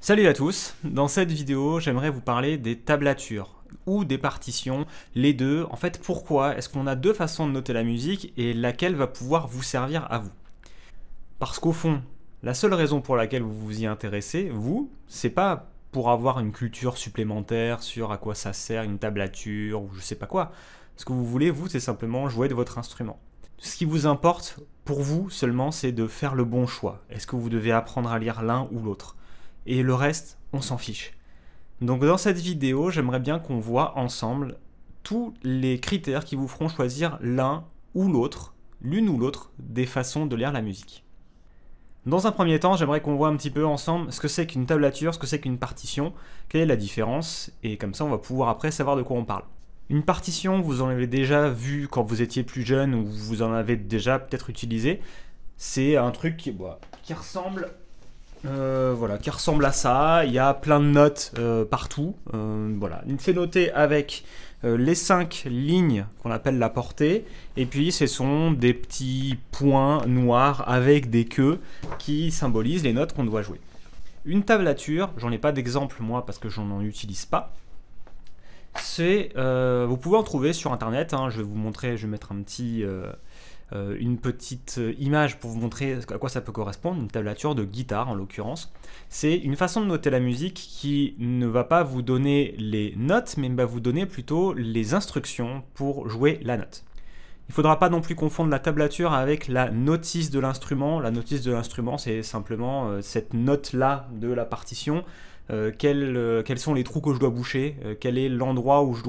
Salut à tous, dans cette vidéo j'aimerais vous parler des tablatures ou des partitions, les deux. En fait, pourquoi est-ce qu'on a deux façons de noter la musique et laquelle va pouvoir vous servir à vous? Parce qu'au fond, la seule raison pour laquelle vous vous y intéressez, vous, c'est pas pour avoir une culture supplémentaire sur à quoi ça sert une tablature ou je sais pas quoi. Ce que vous voulez, vous, c'est simplement jouer de votre instrument. Ce qui vous importe pour vous seulement, c'est de faire le bon choix. Est-ce que vous devez apprendre à lire l'un ou l'autre? Et le reste, on s'en fiche. Donc dans cette vidéo, j'aimerais bien qu'on voit ensemble tous les critères qui vous feront choisir l'un ou l'autre, l'une ou l'autre des façons de lire la musique. Dans un premier temps, j'aimerais qu'on voit un petit peu ensemble ce que c'est qu'une tablature, ce que c'est qu'une partition, quelle est la différence, et comme ça on va pouvoir après savoir de quoi on parle. Une partition, vous en avez déjà vu quand vous étiez plus jeune, ou vous en avez déjà peut-être utilisé, c'est un truc qui ressemble... qui ressemble à ça. Il y a plein de notes partout. Voilà. C'est noté avec les 5 lignes qu'on appelle la portée. Et puis ce sont des petits points noirs avec des queues qui symbolisent les notes qu'on doit jouer. Une tablature, j'en ai pas d'exemple moi parce que je n'en utilise pas. Vous pouvez en trouver sur internet. Je vais vous montrer, je vais mettre une petite image pour vous montrer à quoi ça peut correspondre, une tablature de guitare en l'occurrence. C'est une façon de noter la musique qui ne va pas vous donner les notes, mais va vous donner plutôt les instructions pour jouer la note. Il ne faudra pas non plus confondre la tablature avec la notice de l'instrument. La notice de l'instrument, c'est simplement cette note-là de la partition. Quels sont les trous que je dois boucher, quel est l'endroit où je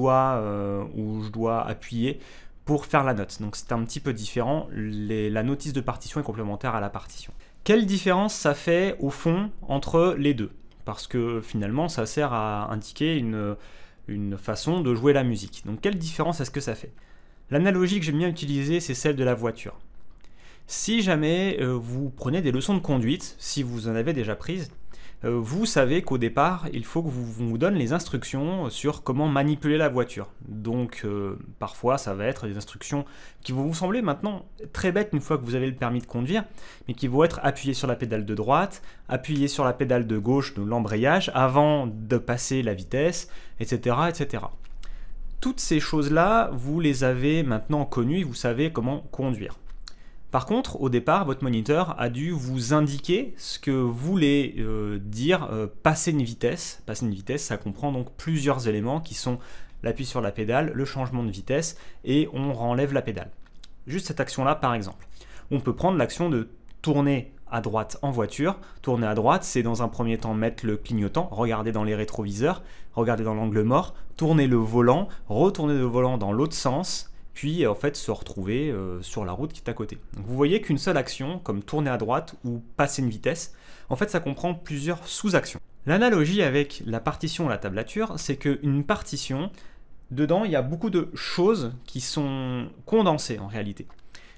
dois appuyer pour faire la note. Donc c'est un petit peu différent, la notice de partition est complémentaire à la partition. Quelle différence ça fait au fond entre les deux? Parce que finalement ça sert à indiquer une façon de jouer la musique. Donc quelle différence est-ce que ça fait? L'analogie que j'aime bien utiliser, c'est celle de la voiture. Si jamais vous prenez des leçons de conduite, si vous en avez déjà prises, vous savez qu'au départ, il faut que vous donne les instructions sur comment manipuler la voiture. Donc parfois, ça va être des instructions qui vont vous sembler maintenant très bêtes une fois que vous avez le permis de conduire, mais qui vont être appuyées sur la pédale de droite, appuyées sur la pédale de gauche de l'embrayage avant de passer la vitesse, etc., etc. Toutes ces choses-là, vous les avez maintenant connues, vous savez comment conduire. Par contre, au départ, votre moniteur a dû vous indiquer ce que voulait dire passer une vitesse. Passer une vitesse, ça comprend donc plusieurs éléments qui sont l'appui sur la pédale, le changement de vitesse et on renlève la pédale. Juste cette action-là, par exemple. On peut prendre l'action de tourner à droite en voiture. Tourner à droite, c'est dans un premier temps mettre le clignotant, regarder dans les rétroviseurs, regarder dans l'angle mort, tourner le volant, retourner le volant dans l'autre sens, puis en fait se retrouver sur la route qui est à côté. Donc vous voyez qu'une seule action, comme tourner à droite ou passer une vitesse, en fait ça comprend plusieurs sous-actions. L'analogie avec la partition et la tablature, c'est qu'une partition, dedans il y a beaucoup de choses qui sont condensées en réalité.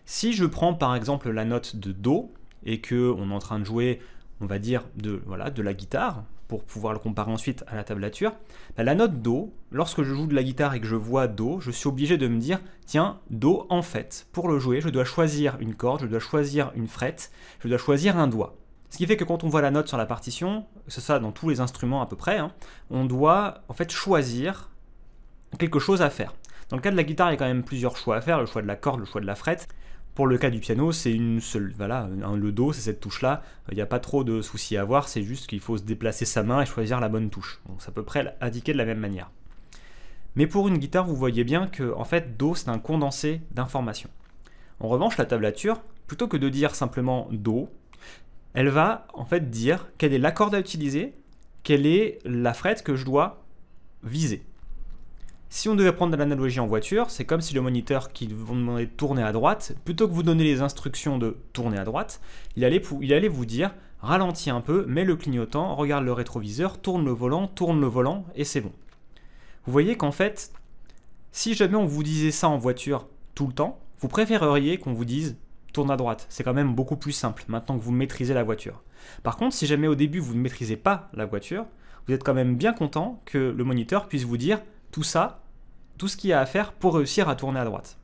Si je prends par exemple la note de Do, et qu'on est en train de jouer, on va dire, de la guitare, pour pouvoir le comparer ensuite à la tablature, la note Do, lorsque je joue de la guitare et que je vois Do, je suis obligé de me dire, tiens, Do, en fait, pour le jouer, je dois choisir une corde, je dois choisir une frette, je dois choisir un doigt. Ce qui fait que quand on voit la note sur la partition, c'est ça dans tous les instruments à peu près, on doit en fait choisir quelque chose à faire. Dans le cas de la guitare, il y a quand même plusieurs choix à faire, le choix de la corde, le choix de la frette. Pour le cas du piano, c'est une seule, le Do, c'est cette touche-là. Il n'y a pas trop de soucis à avoir, c'est juste qu'il faut se déplacer sa main et choisir la bonne touche. Donc c'est à peu près indiqué de la même manière. Mais pour une guitare, vous voyez bien que en fait, Do, c'est un condensé d'informations. En revanche, la tablature, plutôt que de dire simplement Do, elle va en fait dire quelle est la corde à utiliser, quelle est la frette que je dois viser. Si on devait prendre de l'analogie en voiture, c'est comme si le moniteur qui vous demandait de tourner à droite, plutôt que vous donner les instructions de tourner à droite, il allait vous dire ralentis un peu, mets le clignotant, regarde le rétroviseur, tourne le volant et c'est bon. Vous voyez qu'en fait, si jamais on vous disait ça en voiture tout le temps, vous préféreriez qu'on vous dise tourne à droite. C'est quand même beaucoup plus simple maintenant que vous maîtrisez la voiture. Par contre, si jamais au début vous ne maîtrisez pas la voiture, vous êtes quand même bien content que le moniteur puisse vous dire tout ça, tout ce qu'il y a à faire pour réussir à tourner à droite.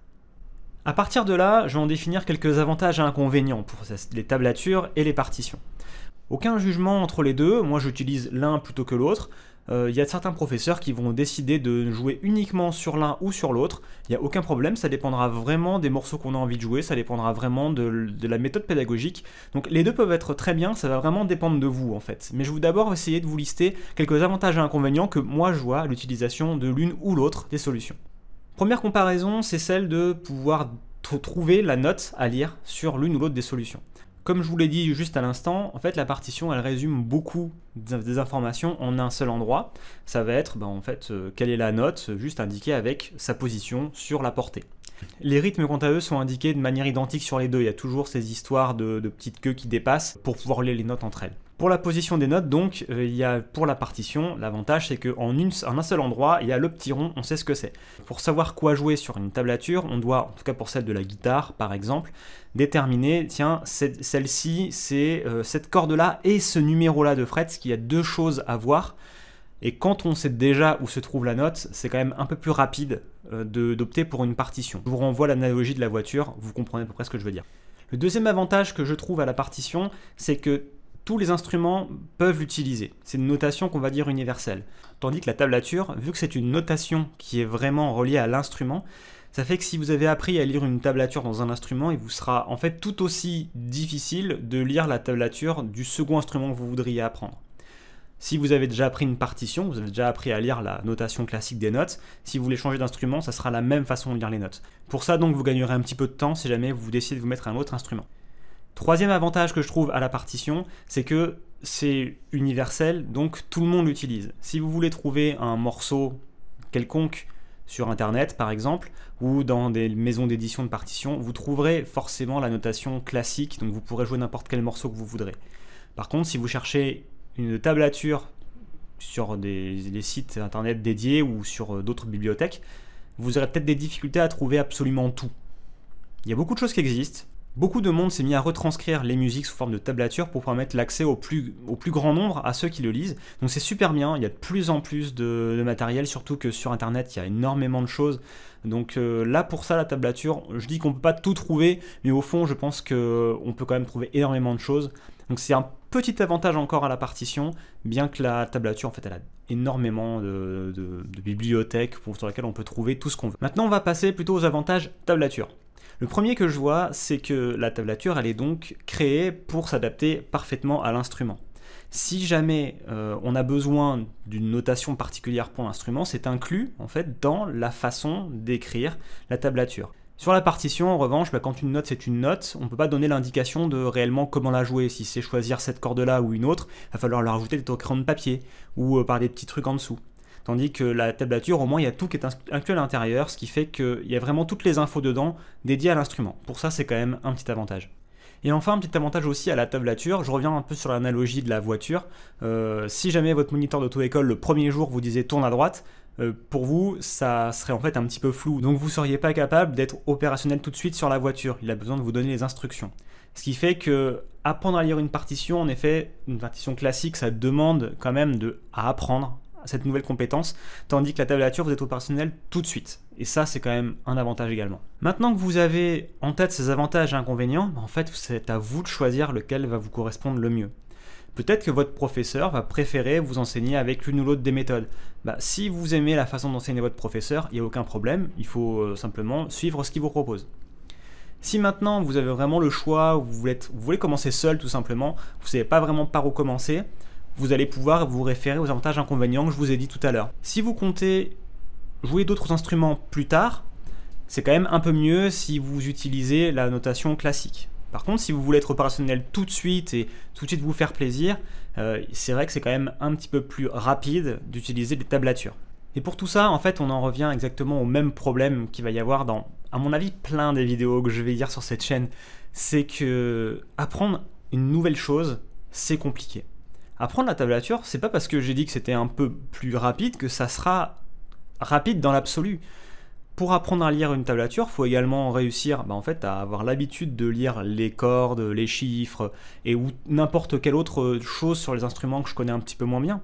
À partir de là, je vais en définir quelques avantages et inconvénients pour les tablatures et les partitions. Aucun jugement entre les deux, moi j'utilise l'un plutôt que l'autre. Il y a certains professeurs qui vont décider de jouer uniquement sur l'un ou sur l'autre. Il n'y a aucun problème, ça dépendra vraiment des morceaux qu'on a envie de jouer, ça dépendra vraiment de la méthode pédagogique. Donc les deux peuvent être très bien, ça va vraiment dépendre de vous en fait. Mais je vais d'abord essayer de vous lister quelques avantages et inconvénients que moi je vois à l'utilisation de l'une ou l'autre des solutions. Première comparaison, c'est celle de pouvoir trouver la note à lire sur l'une ou l'autre des solutions. Comme je vous l'ai dit juste à l'instant, en fait la partition elle résume beaucoup des informations en un seul endroit. Ça va être quelle est la note, juste indiquée avec sa position sur la portée. Les rythmes quant à eux sont indiqués de manière identique sur les deux, il y a toujours ces histoires de petites queues qui dépassent pour pouvoir lire les notes entre elles. Pour la position des notes donc, il y a pour la partition, l'avantage c'est qu'en un seul endroit, il y a le petit rond, on sait ce que c'est. Pour savoir quoi jouer sur une tablature, on doit, en tout cas pour celle de la guitare par exemple, déterminer, tiens, celle-ci c'est cette corde-là et ce numéro-là de fret, parce qu'il y a deux choses à voir. Et quand on sait déjà où se trouve la note, c'est quand même un peu plus rapide d'opter pour une partition. Je vous renvoie à l'analogie de la voiture, vous comprenez à peu près ce que je veux dire. Le deuxième avantage que je trouve à la partition, c'est que tous les instruments peuvent l'utiliser. C'est une notation qu'on va dire universelle. Tandis que la tablature, vu que c'est une notation qui est vraiment reliée à l'instrument, ça fait que si vous avez appris à lire une tablature dans un instrument, il vous sera en fait tout aussi difficile de lire la tablature du second instrument que vous voudriez apprendre. Si vous avez déjà appris une partition, vous avez déjà appris à lire la notation classique des notes, si vous voulez changer d'instrument, ça sera la même façon de lire les notes. Pour ça donc vous gagnerez un petit peu de temps si jamais vous décidez de vous mettre à un autre instrument. Troisième avantage que je trouve à la partition, c'est que c'est universel, donc tout le monde l'utilise. Si vous voulez trouver un morceau quelconque sur internet par exemple, ou dans des maisons d'édition de partitions, vous trouverez forcément la notation classique, donc vous pourrez jouer n'importe quel morceau que vous voudrez. Par contre, si vous cherchez une tablature sur des sites internet dédiés ou sur d'autres bibliothèques, vous aurez peut-être des difficultés à trouver absolument tout. Il y a beaucoup de choses qui existent. Beaucoup de monde s'est mis à retranscrire les musiques sous forme de tablature pour permettre l'accès au plus grand nombre à ceux qui le lisent. Donc c'est super bien, il y a de plus en plus de matériel, surtout que sur internet il y a énormément de choses. Donc là pour ça la tablature, je dis qu'on ne peut pas tout trouver, mais au fond je pense qu'on peut quand même trouver énormément de choses. Donc c'est un petit avantage encore à la partition, bien que la tablature en fait elle a énormément de bibliothèques sur lesquelles on peut trouver tout ce qu'on veut. Maintenant on va passer plutôt aux avantages tablature. Le premier que je vois, c'est que la tablature, elle est donc créée pour s'adapter parfaitement à l'instrument. Si jamais on a besoin d'une notation particulière pour l'instrument, c'est inclus en fait dans la façon d'écrire la tablature. Sur la partition, en revanche, quand une note c'est une note, on ne peut pas donner l'indication de réellement comment la jouer. Si c'est choisir cette corde-là ou une autre, il va falloir leur rajouter des crayons de papier ou par des petits trucs en dessous. Tandis que la tablature, au moins, il y a tout qui est inclus à l'intérieur, ce qui fait qu'il y a vraiment toutes les infos dedans dédiées à l'instrument. Pour ça, c'est quand même un petit avantage. Et enfin, un petit avantage aussi à la tablature, je reviens un peu sur l'analogie de la voiture. Si jamais votre moniteur d'auto-école, le premier jour, vous disait « tourne à droite », pour vous, ça serait en fait un petit peu flou. Donc vous ne seriez pas capable d'être opérationnel tout de suite sur la voiture. Il a besoin de vous donner les instructions. Ce qui fait que apprendre à lire une partition, en effet, une partition classique, ça demande quand même à apprendre cette nouvelle compétence, tandis que la tablature, vous êtes opérationnel tout de suite. Et ça, c'est quand même un avantage également. Maintenant que vous avez en tête ces avantages et inconvénients, en fait, c'est à vous de choisir lequel va vous correspondre le mieux. Peut-être que votre professeur va préférer vous enseigner avec l'une ou l'autre des méthodes. Si vous aimez la façon d'enseigner votre professeur, il n'y a aucun problème, il faut simplement suivre ce qu'il vous propose. Si maintenant vous avez vraiment le choix, vous voulez commencer seul tout simplement, vous ne savez pas vraiment par où commencer, vous allez pouvoir vous référer aux avantages et inconvénients que je vous ai dit tout à l'heure. Si vous comptez jouer d'autres instruments plus tard, c'est quand même un peu mieux si vous utilisez la notation classique. Par contre, si vous voulez être opérationnel tout de suite et tout de suite vous faire plaisir, c'est vrai que c'est quand même un petit peu plus rapide d'utiliser des tablatures. Et pour tout ça, en fait, on en revient exactement au même problème qu'il va y avoir dans, à mon avis, plein des vidéos que je vais dire sur cette chaîne. C'est que apprendre une nouvelle chose, c'est compliqué. Apprendre la tablature, c'est pas parce que j'ai dit que c'était un peu plus rapide que ça sera rapide dans l'absolu. Pour apprendre à lire une tablature, il faut également réussir en fait, à avoir l'habitude de lire les cordes, les chiffres et ou n'importe quelle autre chose sur les instruments que je connais un petit peu moins bien.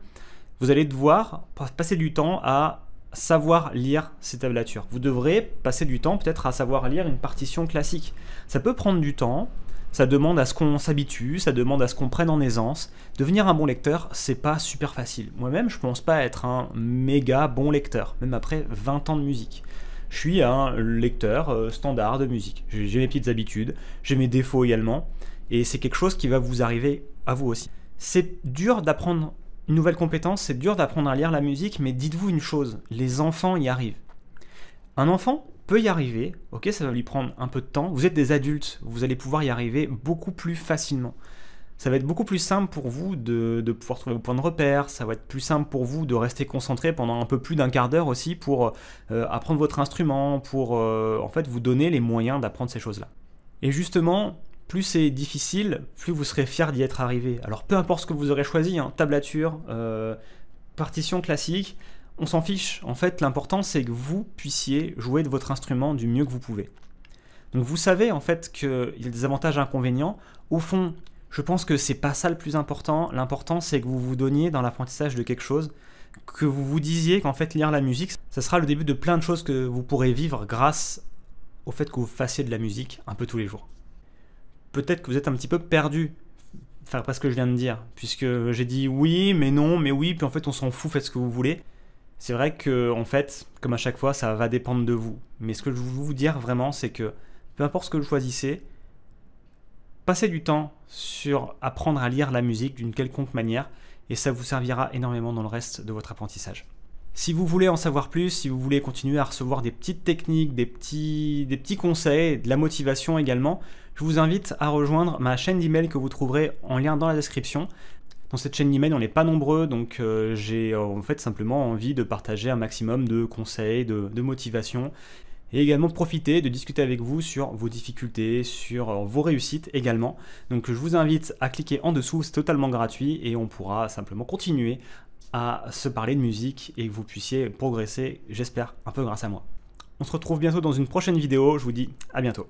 Vous allez devoir passer du temps à savoir lire ces tablatures. Vous devrez passer du temps peut-être à savoir lire une partition classique. Ça peut prendre du temps, Ça demande à ce qu'on s'habitue, ça demande à ce qu'on prenne en aisance. Devenir un bon lecteur, c'est pas super facile. Moi-même, je pense pas être un méga bon lecteur, même après 20 ans de musique. Je suis un lecteur standard de musique. J'ai mes petites habitudes, j'ai mes défauts également, et c'est quelque chose qui va vous arriver à vous aussi. C'est dur d'apprendre une nouvelle compétence, c'est dur d'apprendre à lire la musique, mais dites-vous une chose, les enfants y arrivent. Un enfant peut y arriver, ok, ça va lui prendre un peu de temps. Vous êtes des adultes, vous allez pouvoir y arriver beaucoup plus facilement. Ça va être beaucoup plus simple pour vous de pouvoir trouver vos points de repère, ça va être plus simple pour vous de rester concentré pendant un peu plus d'un quart d'heure aussi pour apprendre votre instrument, pour en fait vous donner les moyens d'apprendre ces choses-là. Et justement, plus c'est difficile, plus vous serez fier d'y être arrivé. Alors peu importe ce que vous aurez choisi, hein, tablature, partition classique, on s'en fiche. En fait, l'important c'est que vous puissiez jouer de votre instrument du mieux que vous pouvez. Donc vous savez en fait qu'il y a des avantages et inconvénients. Au fond, je pense que c'est pas ça le plus important. L'important c'est que vous vous donniez dans l'apprentissage de quelque chose, que vous vous disiez qu'en fait lire la musique, ça sera le début de plein de choses que vous pourrez vivre grâce au fait que vous fassiez de la musique un peu tous les jours. Peut-être que vous êtes un petit peu perdu après ce que je viens de dire, puisque j'ai dit oui, mais non, mais oui, puis en fait on s'en fout, faites ce que vous voulez. C'est vrai que, en fait, comme à chaque fois, ça va dépendre de vous. Mais ce que je veux vous dire vraiment, c'est que peu importe ce que vous choisissez, passez du temps sur apprendre à lire la musique d'une quelconque manière, et ça vous servira énormément dans le reste de votre apprentissage. Si vous voulez en savoir plus, si vous voulez continuer à recevoir des petites techniques, des petits conseils, de la motivation également, je vous invite à rejoindre ma chaîne d'email que vous trouverez en lien dans la description. Dans cette chaîne d'email, on n'est pas nombreux, donc j'ai en fait simplement envie de partager un maximum de conseils, de motivation, et également profiter de discuter avec vous sur vos difficultés, sur vos réussites également. Donc je vous invite à cliquer en dessous, c'est totalement gratuit, et on pourra simplement continuer à se parler de musique et que vous puissiez progresser, j'espère, un peu grâce à moi. On se retrouve bientôt dans une prochaine vidéo, je vous dis à bientôt.